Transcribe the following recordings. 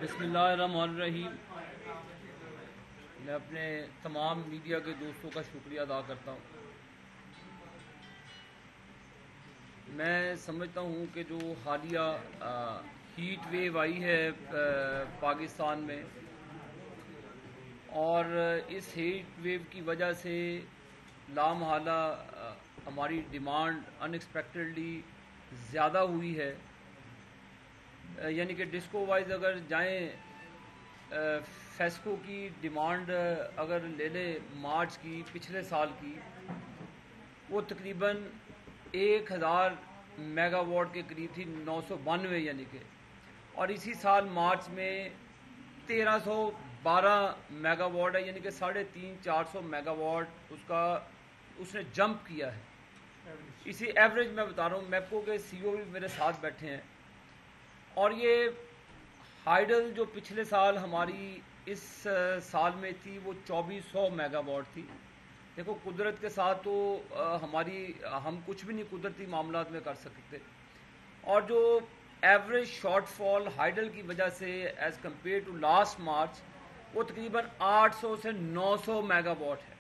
بسم اللہ الرحمن الرحیم۔ میں اپنے تمام میڈیا کے دوستوں کا شکریہ ادا کرتا ہوں۔ میں سمجھتا ہوں کہ جو حالیہ ہیٹ ویو آئی ہے پاکستان میں، اور اس ہیٹ ویو کی وجہ سے لامحالہ ہماری ڈیمانڈ ان ایکسپیکٹڈلی زیادہ ہوئی ہے۔ یعنی کہ ڈسکو وائز اگر جائیں، فیسکو کی ڈیمانڈ اگر لے لیں مارچ کی پچھلے سال کی، وہ تقریباً 1000 میگا واٹ کے قریب تھی، 992 یعنی کہ، اور اسی سال مارچ میں 1312 میگا واٹ ہے، یعنی کہ 350-400 میگا واٹ اس نے جمپ کیا ہے۔ اسی ایوریج میں بتا رہا ہوں، میپکو کے سی او بھی میرے ساتھ بیٹھے ہیں، اور یہ ہائیڈل جو پچھلے سال ہماری اس سال میں تھی وہ 2400 میگا واٹ تھی۔ دیکھو قدرت کے ساتھ تو ہم کچھ بھی نہیں قدرتی معاملات میں کر سکتے، اور جو ایوریج شارٹ فال ہائیڈل کی وجہ سے as compare to last March وہ تقریباً 800 سے 900 میگا واٹ ہے۔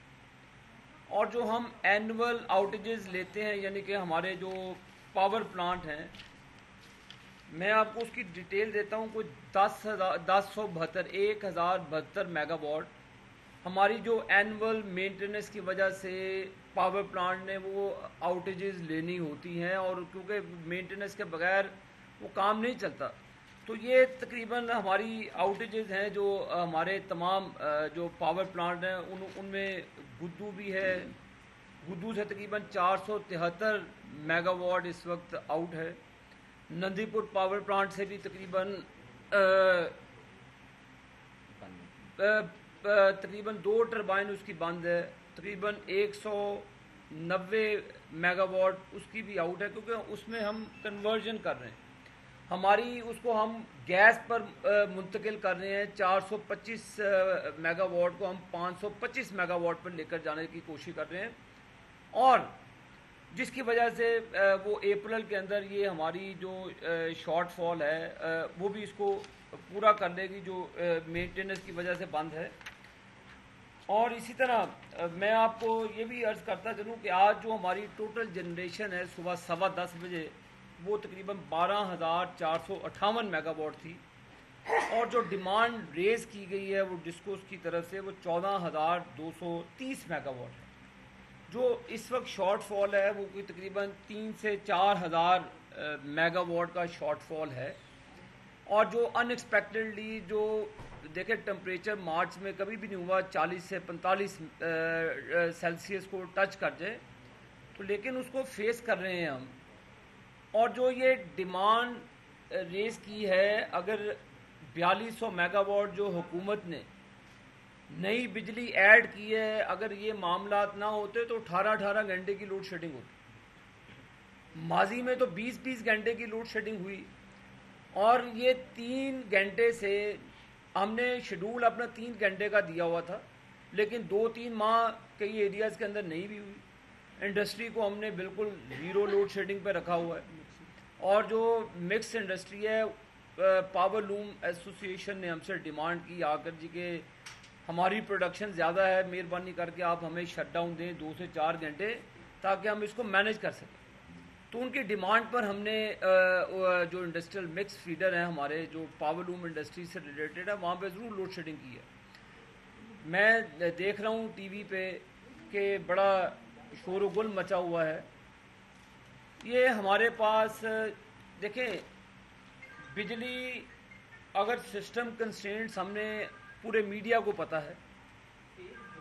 اور جو ہم اینول آؤٹیجز لیتے ہیں، یعنی کہ ہمارے جو پاور پلانٹ ہیں، میں آپ کو اس کی ڈیٹیل دیتا ہوں، کوئی 1072 میگا واٹ ہماری جو اینول مینٹیننس کی وجہ سے پاور پلانٹ نے وہ آؤٹیجز لینی ہوتی ہیں، اور کیونکہ مینٹیننس کے بغیر وہ کام نہیں چلتا، تو یہ تقریباً ہماری آؤٹیجز ہیں جو ہمارے تمام جو پاور پلانٹ ہیں ان میں گدو بھی ہے۔ گدو سے تقریباً 473 میگا واٹ اس وقت آؤٹ ہے۔ نندی پور پاور پلانٹ سے بھی تقریباً 2 ٹربائن اس کی بند ہے، تقریباً 190 میگا واٹ اس کی بھی آؤٹ ہے، کیونکہ اس میں ہم کنورژن کر رہے ہیں، ہماری اس کو ہم گیس پر منتقل کر رہے ہیں۔ 425 میگا واٹ کو ہم 525 میگا واٹ پر لے کر جانے کی کوشش کر رہے ہیں، اور جس کی وجہ سے وہ اپریل کے اندر یہ ہماری جو شارٹ فال ہے وہ بھی اس کو پورا کر لے گی، جو مینٹیننس کی وجہ سے بند ہے۔ اور اسی طرح میں آپ کو یہ بھی عرض کرتا چلوں کہ آج جو ہماری ٹوٹل جنریشن ہے صبح 10:15 بجے وہ تقریباً 12458 میگا واٹ تھی، اور جو ڈیمانڈ ریز کی گئی ہے وہ ڈسکوز کی طرف سے وہ 14230 میگا واٹ ہے۔ جو اس وقت شارٹ فال ہے وہ کوئی تقریباً 3 سے 4000 میگا واٹ کا شارٹ فال ہے، اور جو ان ایکسپیکٹڈلی جو دیکھیں ٹمپریچر مارچ میں کبھی بھی نہیں ہوا 40 سے 45 سیلسیس کو ٹچ کر جائے، تو لیکن اس کو فیس کر رہے ہیں ہم۔ اور جو یہ ڈیمانڈ ریز کی ہے، اگر 4200 میگا واٹ جو حکومت نے نئی بجلی ایڈ کی ہے، اگر یہ معاملات نہ ہوتے تو 18 گھنٹے کی لوڈ شیڈنگ ہوتی۔ ماضی میں تو 20 گھنٹے کی لوڈ شیڈنگ ہوئی، اور یہ 3 گھنٹے سے ہم نے شیڈول اپنا 3 گھنٹے کا دیا ہوا تھا، لیکن 2-3 ماہ کئی ایریاز کے اندر نہیں بھی ہوئی۔ انڈسٹری کو ہم نے بالکل زیرو لوڈ شیڈنگ پہ رکھا ہوا ہے، اور جو مکس انڈسٹری ہے، پاور لوم ایسوسی ایشن نے ہم سے ڈیمانڈ کی آ کر جی کہ ہماری پروڈکشن زیادہ ہے، مہربانی کر کے آپ ہمیں شٹ ڈاؤن دیں 2 سے 4 گھنٹے تاکہ ہم اس کو مینیج کر سکیں۔ تو ان کی ڈیمانڈ پر ہم نے جو انڈسٹریل مکس فیڈر ہیں ہمارے جو پاور لوم انڈسٹری سے ریلیٹڈ ہے وہاں پہ ضرور لوڈ شیڈنگ کی ہے۔ میں دیکھ رہا ہوں ٹی وی پہ کہ بڑا شور و گل مچا ہوا ہے۔ یہ ہمارے پاس دیکھیں بجلی اگر سسٹم کنسٹرینٹس، ہم نے پورے میڈیا کو پتہ ہے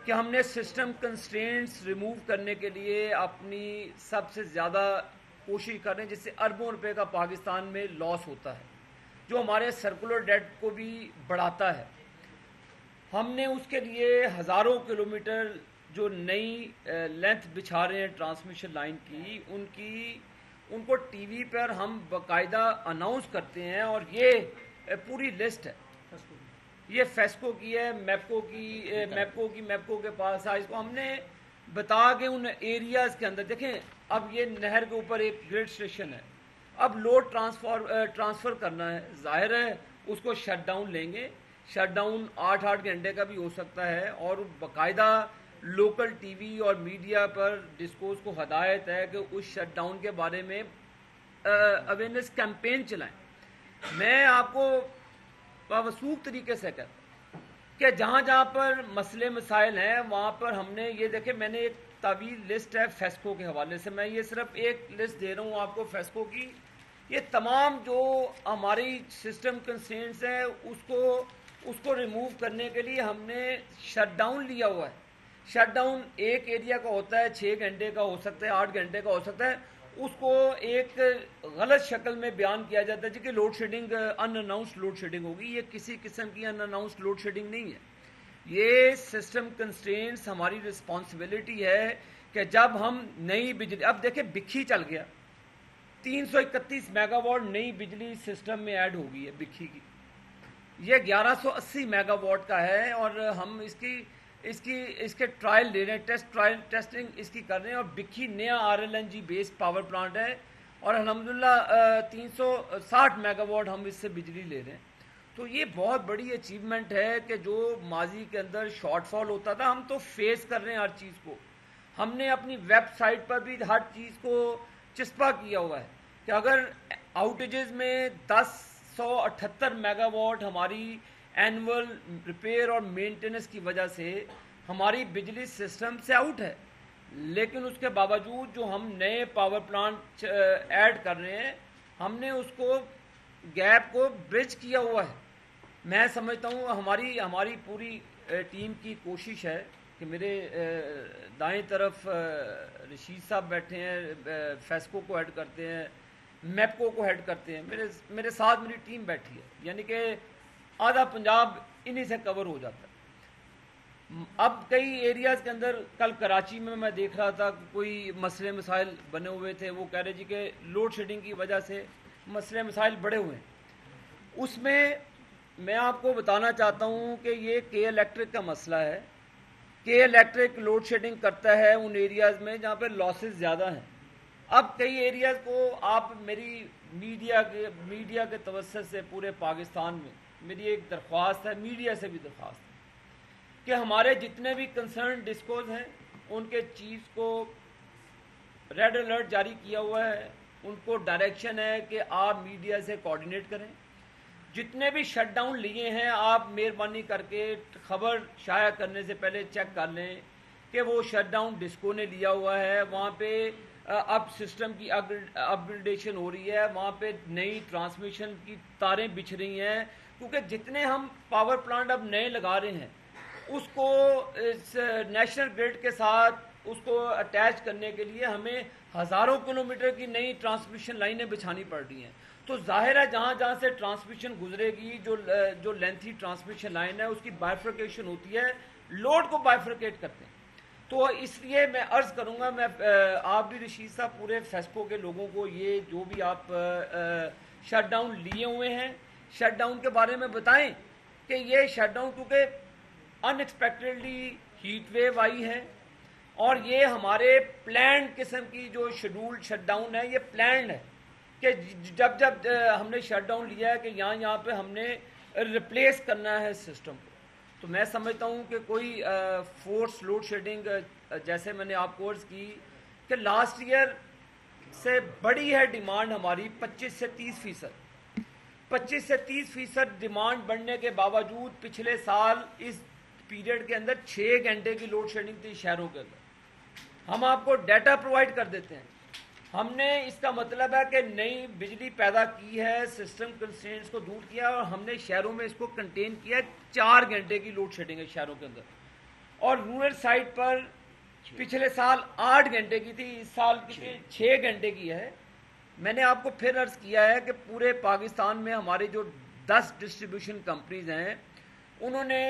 کہ ہم نے سسٹم کنسٹرینٹس ریموو کرنے کے لیے اپنی سب سے زیادہ کوشش کر رہے ہیں، جس سے اربوں روپے کا پاکستان میں لاس ہوتا ہے، جو ہمارے سرکولر ڈیٹ کو بھی بڑھاتا ہے۔ ہم نے اس کے لیے ہزاروں کلومیٹر جو نئی لینتھ بچھا رہے ہیں ٹرانسمیشن لائن کی، ان کو ٹی وی پر ہم باقاعدہ اناؤنس کرتے ہیں، اور یہ پوری لسٹ ہے۔ یہ فیسکو کی ہے، میپکو کے پاس ہے، اس کو ہم نے بتا کے ان ایریاز کے اندر دیکھیں۔ اب یہ نہر کے اوپر ایک گریڈ اسٹیشن ہے، اب لوڈ ٹرانسفر کرنا ہے، ظاہر ہے اس کو شٹ ڈاؤن لیں گے. شٹ ڈاؤن 8 گھنٹے کا بھی ہو سکتا ہے, اور باقاعدہ لوکل ٹی وی اور میڈیا پر ڈسکورس کو ہدایت ہے کہ اس شٹ ڈاؤن کے بارے میں اویئرنیس کیمپین چلائیں. میں آپ کو باوثوق طریقے سے کہتا ہوں کہ جہاں جہاں پر مسئلے مسائل ہیں وہاں پر ہم نے یہ دیکھیں, میں نے ایک طویل لسٹ ہے فیسکو کے حوالے سے, میں یہ صرف ایک لسٹ دے رہا ہوں آپ کو فیسکو کی. یہ تمام جو ہماری سسٹم کنسٹرینٹس ہیں اس کو ریموو کرنے کے لیے ہم نے شٹ ڈاؤن لیا ہوا ہے. شٹ ڈاؤن ایک ایریا کا ہوتا ہے, 6 گھنٹے کا ہو سکتا ہے, 8 گھنٹے کا ہو سکتا ہے. اس کو ایک غلط شکل میں بیان کیا جاتا ہے کہ لوڈ شیڈنگ ان اناؤنسڈ لوڈ شیڈنگ ہوگی. یہ کسی قسم کی ان اناؤنسڈ لوڈ شیڈنگ نہیں ہے. یہ سسٹم کنسٹرینٹس ہماری رسپانسبلٹی ہے کہ جب ہم نئی بجلی, اب دیکھیں بکھی چل گیا, 331 میگا واٹ نئی بجلی سسٹم میں ایڈ ہو گئی ہے بکھی کی. یہ 1180 میگا واٹ کا ہے, اور ہم اس کے ٹرائل لے رہے ہیں, ٹیسٹنگ اس کی کر رہے ہیں. اور بکھی نیا RLNG بیس پاور پلانٹ ہے, اور الحمدللہ 360 میگا واٹ ہم اس سے بجلی لے رہے ہیں. تو یہ بہت بڑی اچیومنٹ ہے کہ جو ماضی کے اندر شارٹ فال ہوتا تھا, ہم تو فیس کر رہے ہیں ہر چیز کو. ہم نے اپنی ویب سائٹ پر بھی ہر چیز کو چسپا کیا ہوا ہے کہ اگر آؤٹیجز میں 178 میگا واٹ ہماری اینول ریپیئر اور مینٹیننس کی وجہ سے ہماری بجلی سسٹم سے آؤٹ ہے, لیکن اس کے باوجود جو ہم نئے پاور پلانٹ ایڈ کر رہے ہیں, ہم نے اس کو گیپ کو برج کیا ہوا ہے. میں سمجھتا ہوں ہماری پوری ٹیم کی کوشش ہے کہ میرے دائیں طرف رشید صاحب بیٹھے ہیں, فیسکو کو ہیڈ کرتے ہیں, میپکو کو ہیڈ کرتے ہیں, میرے ساتھ میری ٹیم بیٹھی ہے, یعنی کہ آدھا پنجاب انہی سے کور ہو جاتا ہے. اب کئی ایریاز کے اندر, کل کراچی میں دیکھ رہا تھا کہ کوئی مسئلے مسائل بنے ہوئے تھے, وہ کہہ رہے جی کہ لوڈ شیڈنگ کی وجہ سے مسئلے مسائل بڑے ہوئے ہیں. اس میں آپ کو بتانا چاہتا ہوں کہ یہ کے الیکٹرک کا مسئلہ ہے. کے الیکٹرک لوڈ شیڈنگ کرتا ہے ان ایریاز میں جہاں پہ لاسز زیادہ ہیں. اب کئی ایریاز کو آپ میری میڈیا کے توسط سے پورے پاکستان میں میری ایک درخواست ہے, میڈیا سے بھی درخواست ہے کہ ہمارے جتنے بھی کنسرن ڈسکوز ہیں ان کے چیف کو ریڈ الرٹ جاری کیا ہوا ہے. ان کو ڈائریکشن ہے کہ آپ میڈیا سے کوآرڈینیٹ کریں. جتنے بھی شٹ ڈاؤن لیے ہیں آپ مہربانی کر کے خبر شائع کرنے سے پہلے چیک کر لیں کہ وہ شٹ ڈاؤن ڈسکو نے لیا ہوا ہے. وہاں پہ اب سسٹم کی اپ گریڈیشن ہو رہی ہے, وہاں پہ نئی ٹرانسمیشن کی تاریں بچھ رہی ہیں, کیونکہ جتنے ہم پاور پلانٹ اب نئے لگا رہے ہیں اس کو نیشنل گریڈ کے ساتھ اس کو اٹیچ کرنے کے لیے ہمیں ہزاروں کلومیٹر کی نئی ٹرانسمیشن لائنیں بچھانی پڑ رہی ہیں. تو ظاہر ہے جہاں جہاں سے ٹرانسمیشن گزرے گی, جو لینتھی ٹرانسمیشن لائن ہے اس کی بائیفرکیشن ہوتی ہے, لوڈ کو بائیفرکیٹ کرتے ہیں. تو اس لیے میں عرض کروں گا, میں آپ بھی رشید صاحب پورے فیسکو کے لوگوں کو یہ جو بھی آپ شٹ ڈاؤن لیے ہوئے ہیں شٹ ڈاؤن کے بارے میں بتائیں کہ یہ شٹ ڈاؤن کیونکہ ان ایکسپیکٹڈلی ہیٹ ویو آئی ہے, اور یہ ہمارے پلانڈ قسم کی جو شیڈول شٹ ڈاؤن ہے, یہ پلانڈ ہے کہ جب ہم نے شٹ ڈاؤن لیا ہے کہ یہاں پہ ہم نے ریپلیس کرنا ہے سسٹم کو. تو میں سمجھتا ہوں کہ کوئی فورس لوڈ شیڈنگ جیسے میں نے آپ کو عرض کی کہ لاسٹ ایئر سے بڑی ہے ڈیمانڈ ہماری 25 سے 30%. 25 سے 30% ڈیمانڈ بڑھنے کے باوجود پچھلے سال اس پیریڈ کے اندر 6 گھنٹے کی لوڈ شیڈنگ تھی شہروں کے اندر. ہم آپ کو ڈیٹا پرووائڈ کر دیتے ہیں. ہم نے اس کا مطلب ہے کہ نئی بجلی پیدا کی ہے, سسٹم کنسٹرینٹس کو دور کیا, اور ہم نے شہروں میں اس کو کنٹین کیا. 4 گھنٹے کی لوڈ شیڈنگ ہے شہروں کے اندر, اور رورل سائٹ پر پچھلے سال 8 گھنٹے کی تھی, اس سال 6 گھنٹے کی ہے. میں نے آپ کو پھر عرض کیا ہے کہ پورے پاکستان میں ہمارے جو 10 ڈسٹریبیوشن کمپنیز ہیں انہوں نے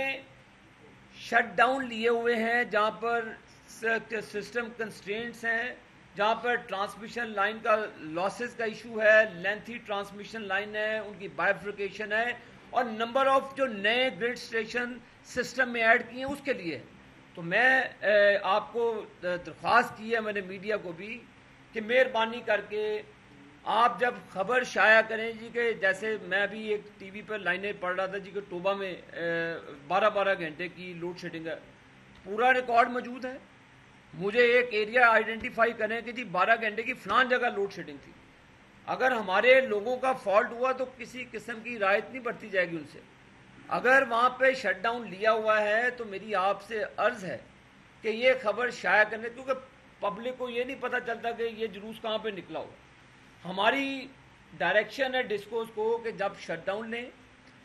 شٹ ڈاؤن لیے ہوئے ہیں جہاں پر سسٹم کنسٹرینٹس ہیں, جہاں پر ٹرانسمیشن لائن کا لاسز کا ایشو ہے, لینتھی ٹرانسمیشن لائن ہے, ان کی بائیفرکیشن ہے, اور نمبر آف جو نئے گریڈ اسٹیشن سسٹم میں ایڈ کیے ہیں اس کے لیے. تو میں آپ کو درخواست کی ہے میں نے میڈیا کو بھی کہ مہربانی کر کے آپ جب خبر شائع کریں جی کہ جیسے میں بھی ایک ٹی وی پر لائنیں پڑھ رہا تھا جی کہ ٹوبا میں 12 گھنٹے کی لوڈ شیڈنگ ہے، پورا ریکارڈ موجود ہے. مجھے ایک ایریا آئیڈینٹیفائی کریں کہ جی 12 گھنٹے کی فلان جگہ لوڈ شیڈنگ تھی. اگر ہمارے لوگوں کا فالٹ ہوا تو کسی قسم کی رعایت نہیں برتی جائے گی ان سے. اگر وہاں پہ شٹ ڈاؤن لیا ہوا ہے تو میری آپ سے عرض ہے کہ یہ خبر شائع کرنے، کیونکہ پبلک کو یہ نہیں پتہ چلتا کہ یہ جلوس کہاں پہ نکلا ہوا. ہماری ڈائریکشن ہے ڈسکوز کو کہ جب شٹ ڈاؤن لیں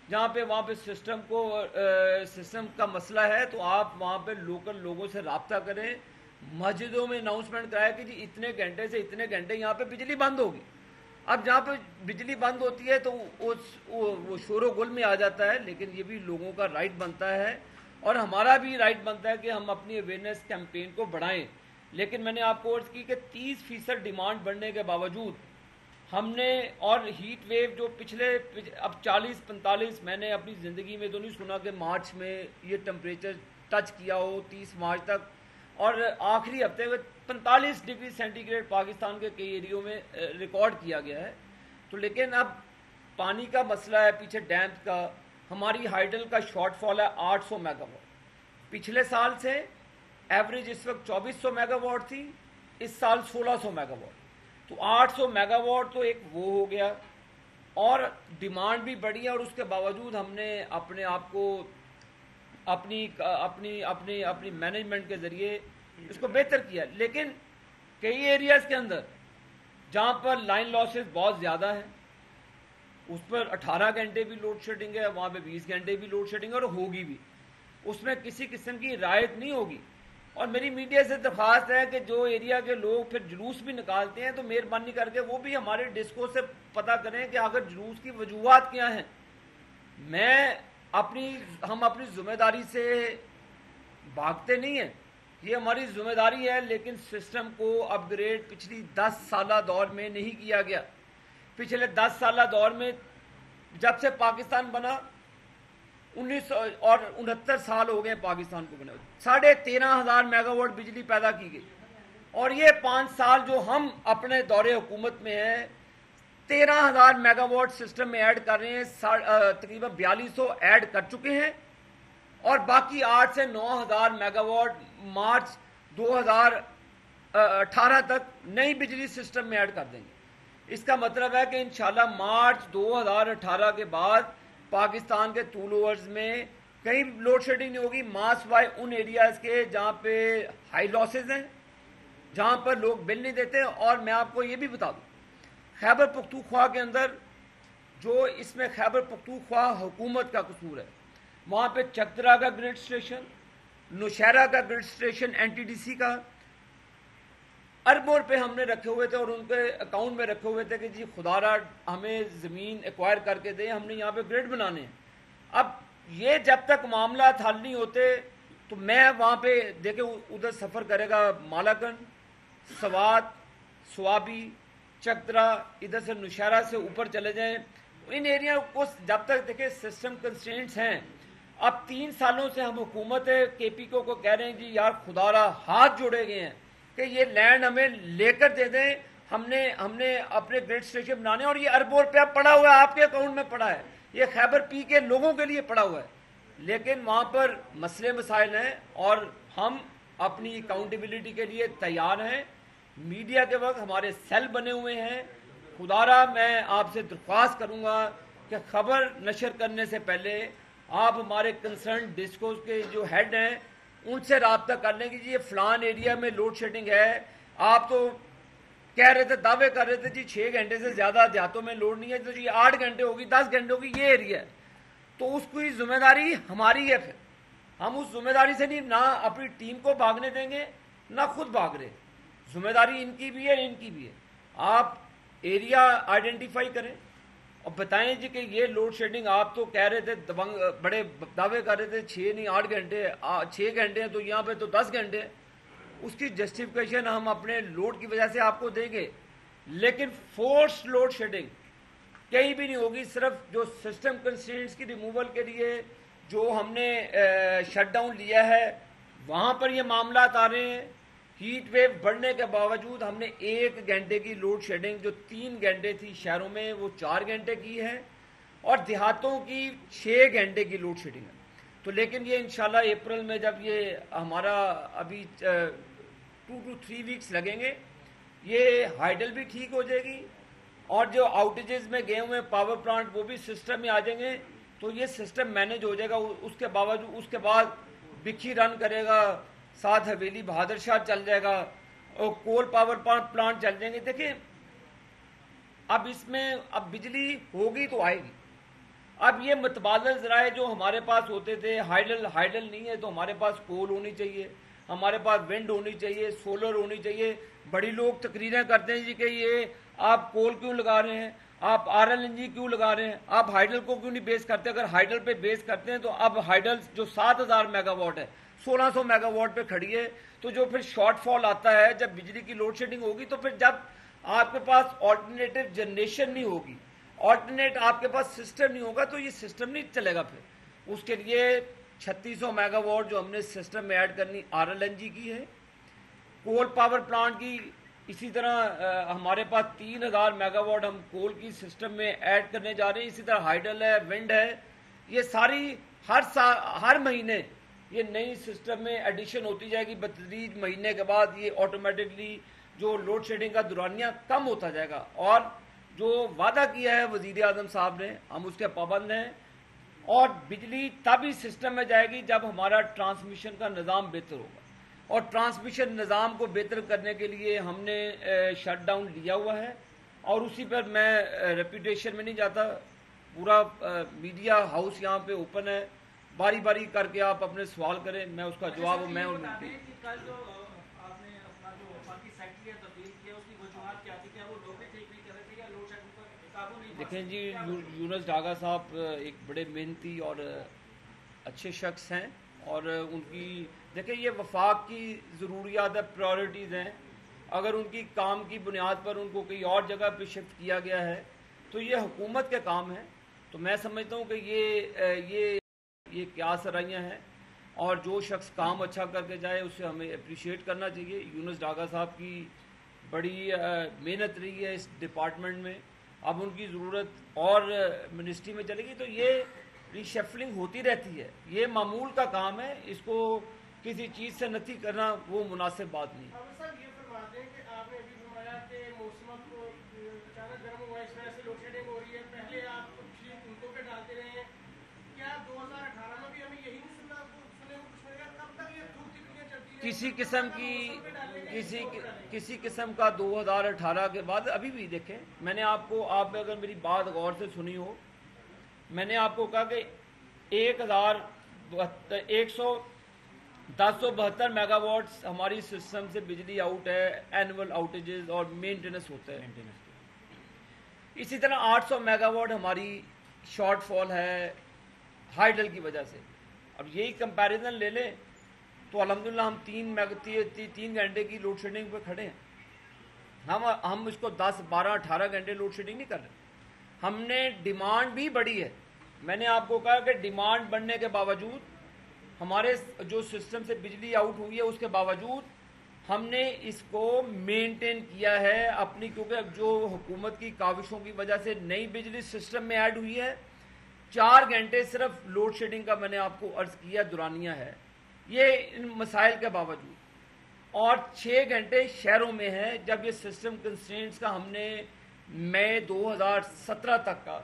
جہاں پہ وہاں پہ سسٹم کا مسئلہ ہے تو آپ وہاں پہ لوکل لوگوں سے رابطہ کریں. مسجدوں میں اناؤنسمنٹ کرایا کہ جی اتنے گھنٹے سے اتنے گھنٹے یہاں پہ بجلی بند ہوگی. اب جہاں پہ بجلی بند ہوتی ہے تو وہ شور و گل میں آ جاتا ہے، لیکن یہ بھی لوگوں کا رائٹ بنتا ہے اور ہمارا بھی رائٹ بنتا ہے کہ ہم اپنی اویئرنیس کیمپین کو بڑھائیں. لیکن میں نے آپ کو عرض کی کہ 30% ڈیمانڈ بڑھنے کے باوجود ہم نے، اور ہیٹ ویو جو پچھلے اب 40-45 میں نے اپنی زندگی میں تو نہیں سنا کہ مارچ میں یہ ٹمپریچر ٹچ کیا ہو 30 مارچ تک، اور آخری ہفتے میں 45 ڈگری سینٹی گریڈ پاکستان کے کئی ایریوں میں ریکارڈ کیا گیا ہے. تو لیکن اب پانی کا مسئلہ ہے پیچھے ڈیمز کا. ہماری ہائیڈل کا شارٹ فال ہے 800 میگا واٹ. پچھلے سال سے ایوریج اس وقت 2400 میگا واٹ تھی، اس سال 1600 میگا واٹ. تو 800 میگا واٹ تو ایک وہ ہو گیا، اور ڈیمانڈ بھی بڑھی ہے، اور اس کے باوجود ہم نے اپنے آپ کو اپنی مینجمنٹ کے ذریعے اس کو بہتر کیا. لیکن کئی ایریاز کے اندر جہاں پر لائن لاسز بہت زیادہ ہیں اس پر 18 گھنٹے بھی لوڈ شیڈنگ ہے، وہاں پہ 20 گھنٹے بھی لوڈ شیڈنگ ہے، اور ہوگی بھی. اس میں کسی قسم کی رعایت نہیں ہوگی. اور میری میڈیا سے درخواست ہے کہ جو ایریا کے لوگ پھر جلوس بھی نکالتے ہیں تو مہربانی کر کے وہ بھی ہمارے ڈسکو سے پتہ کریں کہ اگر جلوس کی وجوہات کیا ہیں. ہم اپنی ذمہ داری سے بھاگتے نہیں ہیں، یہ ہماری ذمہ داری ہے، لیکن سسٹم کو اپ گریڈ پچھلی 10 سالہ دور میں نہیں کیا گیا. پچھلے 10 سالہ دور میں جب سے پاکستان بنا 69 سال ہو گئے پاکستان کو بنے، 13,500 میگا واٹ بجلی پیدا کی گئی. اور یہ 5 سال جو ہم اپنے دور حکومت میں ہیں 13,000 میگا واٹ سسٹم میں ایڈ کر رہے ہیں، تقریباً 4200 ایڈ کر چکے ہیں، اور باقی 8 سے 9,000 میگا واٹ مارچ 2018 تک نئی بجلی سسٹم میں ایڈ کر دیں گے. اس کا مطلب ہے کہ انشاءاللہ مارچ 2018 کے بعد پاکستان کے طول و عرض میں کہیں لوڈ شیڈنگ نہیں ہوگی، ماس وائے ان ایریاز کے جہاں پہ ہائی لاسز ہیں، جہاں پر لوگ بل نہیں دیتے. اور میں آپ کو یہ بھی بتا دوں خیبر پختونخوا کے اندر جو اس میں خیبر پختونخوا حکومت کا قصور ہے، وہاں پہ چکترا کا گریڈ اسٹیشن، نوشہرہ کا grid station N T D C کا اربوں روپے ہم نے رکھے ہوئے تھے اور ان کے اکاؤنٹ میں رکھے ہوئے تھے کہ جی خدا را ہمیں زمین ایکوائر کر کے دیں، ہم نے یہاں پہ گریڈ بنانے ہیں. اب یہ جب تک معاملات حل نہیں ہوتے تو میں وہاں پہ دیکھیں ادھر سفر کرے گا مالاکنڈ، سوات، سوابی، چکترا، ادھر سے نوشہرہ سے اوپر چلے جائیں، ان ایریا کو جب تک دیکھیں سسٹم کنسٹرینٹس ہیں. اب 3 سالوں سے ہم حکومت کے پی کو کہہ رہے ہیں جی یار خدا را ہاتھ جوڑے گئے ہیں کہ یہ لینڈ ہمیں لے کر دے دیں، ہم نے اپنے گریڈ اسٹیشن بنانے، اور یہ اربوں روپیہ پڑا ہوا ہے آپ کے اکاؤنٹ میں پڑا ہے، یہ خیبر پی کے لوگوں کے لیے پڑا ہوا ہے. لیکن وہاں پر مسئلے مسائل ہیں اور ہم اپنی اکاؤنٹیبلٹی کے لیے تیار ہیں. میڈیا کے وقت ہمارے سیل بنے ہوئے ہیں. خدا را میں آپ سے درخواست کروں گا کہ خبر نشر کرنے سے پہلے آپ ہمارے کنسرن ڈسکوز کے جو ہیڈ ہیں ان سے رابطہ کر لیں کہ جی یہ فلان ایریا میں لوڈ شیڈنگ ہے. آپ تو کہہ رہے تھے، دعوے کر رہے تھے جی 6 گھنٹے سے زیادہ دیہاتوں میں لوڈ نہیں ہے، تو جی 8 گھنٹے ہوگی، 10 گھنٹے ہوگی، یہ ایریا ہے. تو اس کی ذمہ داری ہماری ہے. پھر ہم اس ذمہ داری سے نہیں، نہ اپنی ٹیم کو بھاگنے دیں گے نہ خود بھاگ رہے. ذمہ داری ان کی بھی ہے، ان کی بھی ہے. آپ ایریا آئیڈینٹیفائی کریں اور بتائیں جی کہ یہ لوڈ شیڈنگ آپ تو کہہ رہے تھے، بڑے دعوے کر رہے تھے 6 نہیں 8 گھنٹے، 6 گھنٹے ہیں تو یہاں پہ تو 10 گھنٹے. اس کی جسٹیفیکیشن ہم اپنے لوڈ کی وجہ سے آپ کو دیں گے، لیکن فورس لوڈ شیڈنگ کہیں بھی نہیں ہوگی. صرف جو سسٹم کنسٹرینٹس کی ریموول کے لیے جو ہم نے شٹ ڈاؤن لیا ہے وہاں پر یہ معاملات آ رہے ہیں. ہیٹ ویو بڑھنے کے باوجود ہم نے 1 گھنٹے کی لوڈ شیڈنگ جو 3 گھنٹے تھی شہروں میں وہ 4 گھنٹے کی ہے، اور دیہاتوں کی 6 گھنٹے کی لوڈ شیڈنگ ہے. تو لیکن یہ انشاءاللہ اپریل میں جب یہ ہمارا ابھی 2 to 3 ویکس لگیں گے، یہ ہائیڈل بھی ٹھیک ہو جائے گی، اور جو آؤٹیجز میں گئے ہوئے پاور پلانٹ وہ بھی سسٹم میں آ جائیں گے. تو یہ سسٹم مینج ہو جائے گا. اس کے بعد بکھی رن کرے گا، ساتھ حویلی بہادر شاہ چل جائے گا، اور کول پاور پلانٹ چل جائیں گے. دیکھیں اب اس میں اب بجلی ہوگی تو آئے گی. اب یہ متبادل ذرائع جو ہمارے پاس ہوتے تھے، ہائیڈل نہیں ہے تو ہمارے پاس کول ہونی چاہیے، ہمارے پاس ونڈ ہونی چاہیے، سولر ہونی چاہیے. بڑی لوگ تقریریں کرتے ہیں جی کہ یہ آپ کول کیوں لگا رہے ہیں، آپ RLNG کیوں لگا رہے ہیں، آپ ہائیڈل کو کیوں نہیں بیس کرتے. اگر ہائیڈل پہ بیس کرتے ہیں تو اب ہائیڈل جو 7000 میگا واٹ ہے 1600 میگا واٹ پہ کھڑی ہے. تو جو پھر شارٹ فال آتا ہے جب بجلی کی لوڈ شیڈنگ ہوگی، تو پھر جب آپ کے پاس آلٹرنیٹو جنریشن نہیں ہوگی، آلٹرنیٹ آپ کے پاس سسٹم نہیں ہوگا، تو یہ سسٹم نہیں چلے گا. پھر اس کے لیے 3600 میگا واٹ جو ہم نے سسٹم میں ایڈ کرنی RLNG کی ہے. کول پاور پلانٹ کی اسی طرح ہمارے پاس 3000 میگا واٹ ہم کول کی سسٹم میں ایڈ کرنے جا رہے ہیں. اسی طرح ہائیڈل ہے، ونڈ ہے، یہ ساری ہر مہینے یہ نئی سسٹم میں ایڈیشن ہوتی جائے گی. بتدریج مہینے کے بعد یہ آٹومیٹکلی جو لوڈ شیڈنگ کا دورانیہ کم ہوتا جائے گا. اور جو وعدہ کیا ہے وزیر اعظم صاحب نے، ہم اس کے پابند ہیں. اور بجلی تب ہی سسٹم میں جائے گی جب ہمارا ٹرانسمیشن کا نظام بہتر ہوگا. اور ٹرانسمیشن نظام کو بہتر کرنے کے لیے ہم نے شٹ ڈاؤن لیا ہوا ہے، اور اسی پر میں ریپیٹیشن میں نہیں جاتا. پورا میڈیا ہاؤس یہاں پہ اوپن ہے، باری باری کر کے آپ اپنے سوال کریں، میں اس کا جواب میں دیکھیں جی یونس ڈاگا صاحب ایک بڑے محنتی اور اچھے شخص ہیں، اور ان کی دیکھیں یہ وفاق کی ضروریات ہے، پرائورٹیز ہیں. اگر ان کی کام کی بنیاد پر ان کو کہیں اور جگہ پہ شفٹ کیا گیا ہے تو یہ حکومت کے کام ہے. تو میں سمجھتا ہوں کہ یہ کیا سرائیاں ہیں، اور جو شخص کام اچھا کر کے جائے اسے ہمیں اپریشیٹ کرنا چاہیے. یونس ڈاگا صاحب کی بڑی محنت رہی ہے اس ڈپارٹمنٹ میں. اب ان کی ضرورت اور منسٹری میں چلے گی تو یہ ریشفلنگ ہوتی رہتی ہے، یہ معمول کا کام ہے. اس کو کسی چیز سے نفی کرنا وہ مناسب بات نہیں. یہ فرماتے ہیں کہ آپ نے ابھی فرمایا کہ موسم کو اچانک گرم ہوا، اس وجہ سے لوڈ شیڈنگ ہو رہی ہے. پہلے آپ کچھ قیمتوں پہ ڈالتے رہے ہیں، کیا 2018 میں بھی ہمیں یہی نہیں سننے کو کچھ ملے گا؟ کب تک یہ دھوپ تکلیاں چلتی ہیں؟ کسی قسم کا 2018 کے بعد ابھی بھی دیکھیں، میں نے آپ اگر میری بات غور سے سنی ہو، میں نے آپ کو کہا کہ 1072 میگا واٹس ہماری سسٹم سے بجلی آؤٹ ہے، اینول آؤٹیجز اور مینٹیننس ہوتا ہے. اسی طرح 800 میگا واٹ ہماری شارٹ فال ہے ہائیڈل کی وجہ سے. اب یہی کمپیریزن لے لیں تو الحمدللہ ہم 3 گھنٹے کی لوڈ شیڈنگ پہ کھڑے ہیں. ہم اس کو 10 12 18 گھنٹے لوڈ شیڈنگ نہیں کر رہے. ہم نے ڈیمانڈ بھی بڑھی ہے. میں نے آپ کو کہا کہ ڈیمانڈ بڑھنے کے باوجود ہمارے جو سسٹم سے بجلی آؤٹ ہوئی ہے اس کے باوجود ہم نے اس کو مینٹین کیا ہے اپنی، کیونکہ جو حکومت کی کاوشوں کی وجہ سے نئی بجلی سسٹم میں ایڈ ہوئی ہے. 4 گھنٹے صرف لوڈ شیڈنگ کا میں نے آپ کو عرض کیا دورانیہ ہے، یہ ان مسائل کے باوجود. اور 6 گھنٹے شہروں میں ہے جب یہ سسٹم کنسٹرینٹس کا ہم نے مئی 2017 تک کا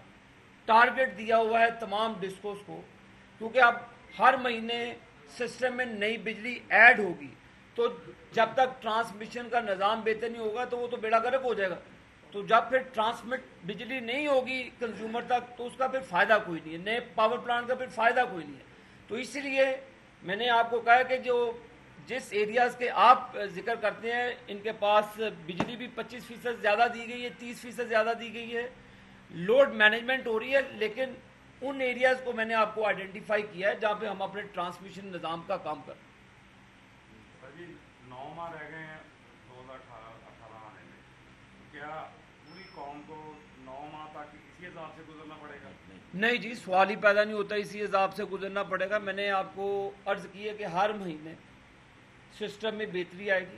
ٹارگٹ دیا ہوا ہے تمام ڈسکوز کو. کیونکہ اب ہر مہینے سسٹم میں نئی بجلی ایڈ ہوگی، تو جب تک ٹرانسمیشن کا نظام بہتر نہیں ہوگا تو وہ تو بیڑا گرک ہو جائے گا. تو جب پھر ٹرانسمٹ بجلی نہیں ہوگی کنزیومر تک تو اس کا پھر فائدہ کوئی نہیں ہے، نئے پاور پلانٹ کا پھر فائدہ کوئی نہیں ہے. تو اسی لیے میں نے آپ کو کہا کہ جس ایریاز کے آپ ذکر کرتے ہیں ان کے پاس بجلی بھی 25% زیادہ دی گئی ہے، 30% زیادہ دی گئی ہے، لوڈ مینجمنٹ ہو رہی ہے. لیکن ان ایریاز کو میں نے آپ کو آئیڈینٹیفائی کیا ہے جہاں پہ ہم اپنے ٹرانسمیشن نظام کا کام کر رہے ہیں. 9 ماہ رہ گئے ہیں 2018 آنے میں، کیا پوری قوم کو 9 ماہ تک اسی حساب سے گزرنا پڑے گا؟ نہیں جی، سوال ہی پیدا نہیں ہوتا. اسی حساب سے گزرنا پڑے گا. میں نے آپ کو عرض کی ہے کہ ہر مہینے سسٹم میں بہتری آئے گی.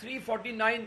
349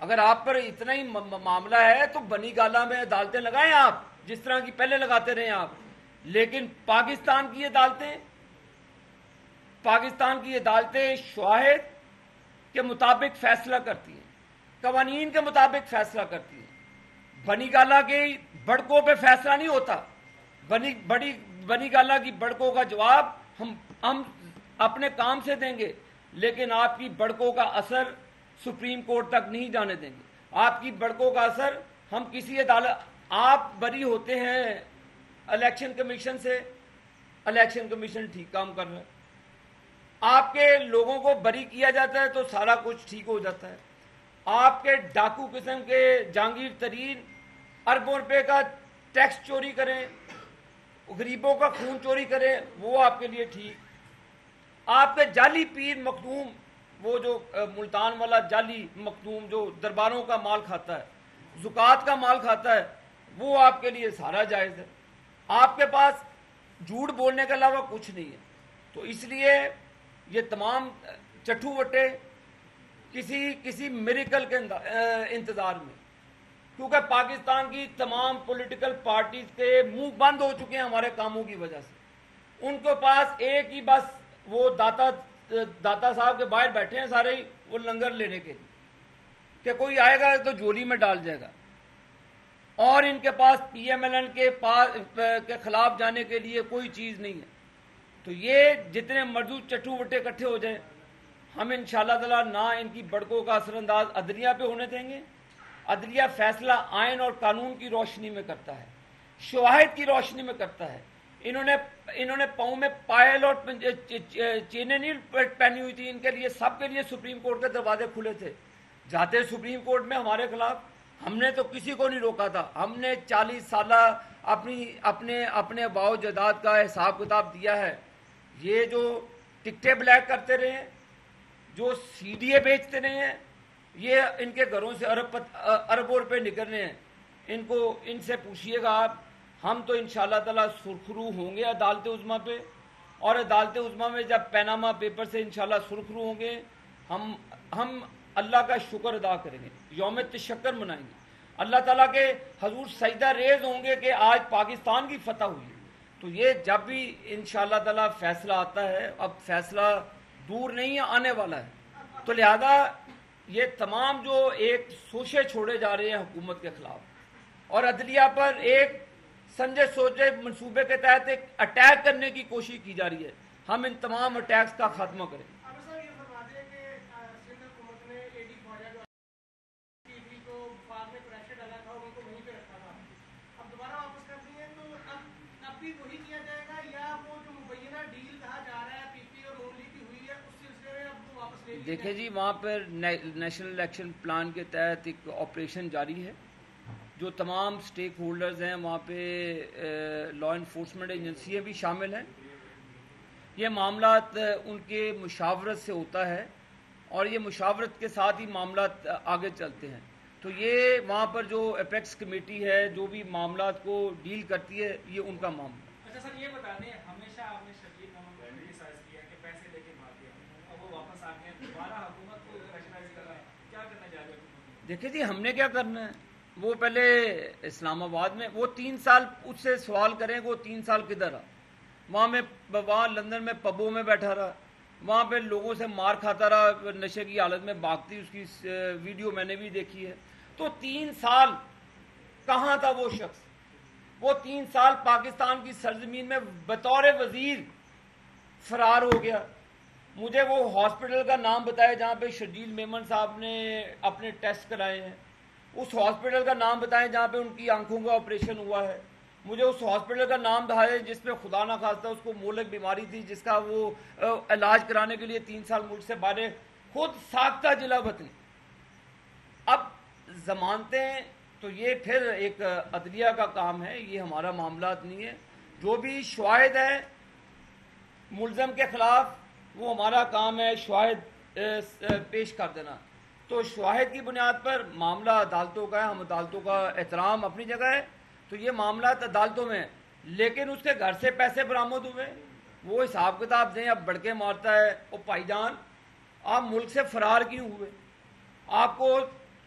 اگر آپ پر اتنا ہی معاملہ ہے تو بنی گالہ میں عدالتیں لگائیں آپ، جس طرح کی پہلے لگاتے رہے آپ. لیکن پاکستان کی عدالتیں شواہد کے مطابق فیصلہ کرتی ہیں، قوانین کے مطابق فیصلہ کرتی ہیں. بنی گالہ کی بڑکوں پہ فیصلہ نہیں ہوتا. بنی گالہ کی بڑکوں کا جواب ہم اپنے کام سے دیں گے، لیکن آپ کی بڑکوں کا اثر سپریم کورٹ تک نہیں جانے دیں گے. آپ کی بڑکوں کا اثر ہم کسی عدالت، آپ بری ہوتے ہیں الیکشن کمیشن سے، الیکشن کمیشن ٹھیک کام کر رہا ہے. آپ کے لوگوں کو بری کیا جاتا ہے تو سارا کچھ ٹھیک ہو جاتا ہے. آپ کے ڈاکو قسم کے جہانگیر ترین اربوں روپے کا ٹیکس چوری کریں، غریبوں کا خون چوری کریں، وہ آپ کے لیے ٹھیک. آپ کے جعلی پیر مخدوم، وہ جو ملتان والا جعلی مخدوم جو درباروں کا مال کھاتا ہے، زکوٰۃ کا مال کھاتا ہے، وہ آپ کے لیے سارا جائز ہے. آپ کے پاس جھوٹ بولنے کے علاوہ کچھ نہیں ہے. تو اس لیے یہ تمام چٹھو وٹے کسی میریکل کے انتظار میں، کیونکہ پاکستان کی تمام پولیٹیکل پارٹیز کے منہ بند ہو چکے ہیں ہمارے کاموں کی وجہ سے. ان کے پاس ایک ہی بس وہ داتا صاحب کے باہر بیٹھے ہیں سارے ہی، وہ لنگر لینے کے لیے کہ کوئی آئے گا تو جولی میں ڈال جائے گا. اور ان کے پاس پی ایم ایل این کے خلاف جانے کے لیے کوئی چیز نہیں ہے. تو یہ جتنے مرضی چٹھو وٹے اکٹھے ہو جائیں، ہم انشاءاللہ تعالیٰ نہ ان کی بڑکوں کا اثر انداز عدلیہ پہ ہونے دیں گے. عدلیہ فیصلہ آئین اور قانون کی روشنی میں کرتا ہے، شواہد کی روشنی میں کرتا ہے. انہوں نے پاؤں میں پائل اور چینیں نہیں پہنی ہوئی تھی. ان کے لیے سب کے لیے سپریم کورٹ کے دروازے کھلے تھے. جاتے سپریم کورٹ میں ہمارے خلاف، ہم نے تو کسی کو نہیں روکا تھا. ہم نے 40 سالہ اپنے باؤ جداد کا حساب کتاب دیا ہے. یہ جو ٹکٹیں بلیک کرتے رہے ہیں، جو سی ڈی اے بیچتے رہے ہیں، یہ ان کے گھروں سے اربوں روپے نکل رہے ہیں. ان سے پوچھیے گا آپ. ہم تو انشاءاللہ تعالیٰ سرخرو ہوں گے عدالت عظمیٰ پہ، اور عدالت عظمیٰ میں جب پیناما پیپر سے انشاءاللہ سرخرو ہوں گے، ہم اللہ کا شکر ادا کریں گے، یوم تشکر منائیں گے. اللہ تعالیٰ کے حضور سجدہ ریز ہوں گے کہ آج پاکستان کی فتح ہوئی ہے. تو یہ جب بھی انشاءاللہ تعالیٰ فیصلہ آتا ہے، اب فیصلہ دور نہیں ہے، آنے والا ہے. تو لہذا یہ تمام جو ایک سوچے چھوڑے جا رہے ہیں حکومت کے خلاف، اور عدلیہ پر ایک سمجھے سوچے منصوبے کے تحت ایک اٹیک کرنے کی کوشش کی جا رہی ہے، ہم ان تمام اٹیکس کا خاتمہ کریں. دیکھیں جی، وہاں پر نیشنل الیکشن پلان کے تحت ایک آپریشن جاری ہے. جو تمام سٹیک ہولڈرز ہیں وہاں پہ لا انفورسمنٹ ایجنسیاں بھی شامل ہیں. یہ معاملات ان کے مشاورت سے ہوتا ہے، اور یہ مشاورت کے ساتھ ہی معاملات آگے چلتے ہیں. تو یہ وہاں پر جو اپیکس کمیٹی ہے جو بھی معاملات کو ڈیل کرتی ہے، یہ ان کا معاملہ. اچھا سر، یہ بتا دیں، ہمیشہ آپ نے شبیر محمد کو کرٹیسائز کیا کہ پیسے لے کے بھاگ گیا، اب وہ واپس آ گئے، دوبارہ حکومت کو پریشرائز کر رہا ہے، کیا کرنا چاہ رہے ہیں؟ دیکھیں جی، ہم نے کیا کرنا ہے. وہ پہلے اسلام آباد میں وہ 3 سال اس سے سوال کریں کہ وہ 3 سال کدھر رہا. وہاں لندن میں پبوں میں بیٹھا رہا، وہاں پہ لوگوں سے مار کھاتا رہا، نشے کی حالت میں بھاگتی، اس کی ویڈیو میں نے بھی دیکھی ہے. تو 3 سال کہاں تھا وہ شخص؟ وہ 3 سال پاکستان کی سرزمین میں بطور وزیر فرار ہو گیا. مجھے وہ ہاسپٹل کا نام بتایا جہاں پہ شرجیل میمن صاحب نے اپنے ٹیسٹ کرائے ہیں. اس ہاسپٹل کا نام بتائیں جہاں پہ ان کی آنکھوں کا آپریشن ہوا ہے. مجھے اس ہاسپٹل کا نام بتائیں جس پہ خدا نہ خواستہ اس کو مہلک بیماری تھی، جس کا وہ علاج کرانے کے لیے 3 سال ملک سے باہر، خود ساختہ جلا وطنی. اب ضمانتیں تو یہ پھر ایک عدلیہ کا کام ہے، یہ ہمارا معاملات نہیں ہے. جو بھی شواہد ہے ملزم کے خلاف، وہ ہمارا کام ہے شواہد پیش کر دینا. تو شواہد کی بنیاد پر معاملہ عدالتوں کا ہے، ہم عدالتوں کا احترام اپنی جگہ ہے. تو یہ معاملات عدالتوں میں ہیں، لیکن اس کے گھر سے پیسے برآمد ہوئے، وہ حساب کتاب دیں. اب بڑکے مارتا ہے، او بھائی جان آپ ملک سے فرار کیوں ہوئے؟ آپ کو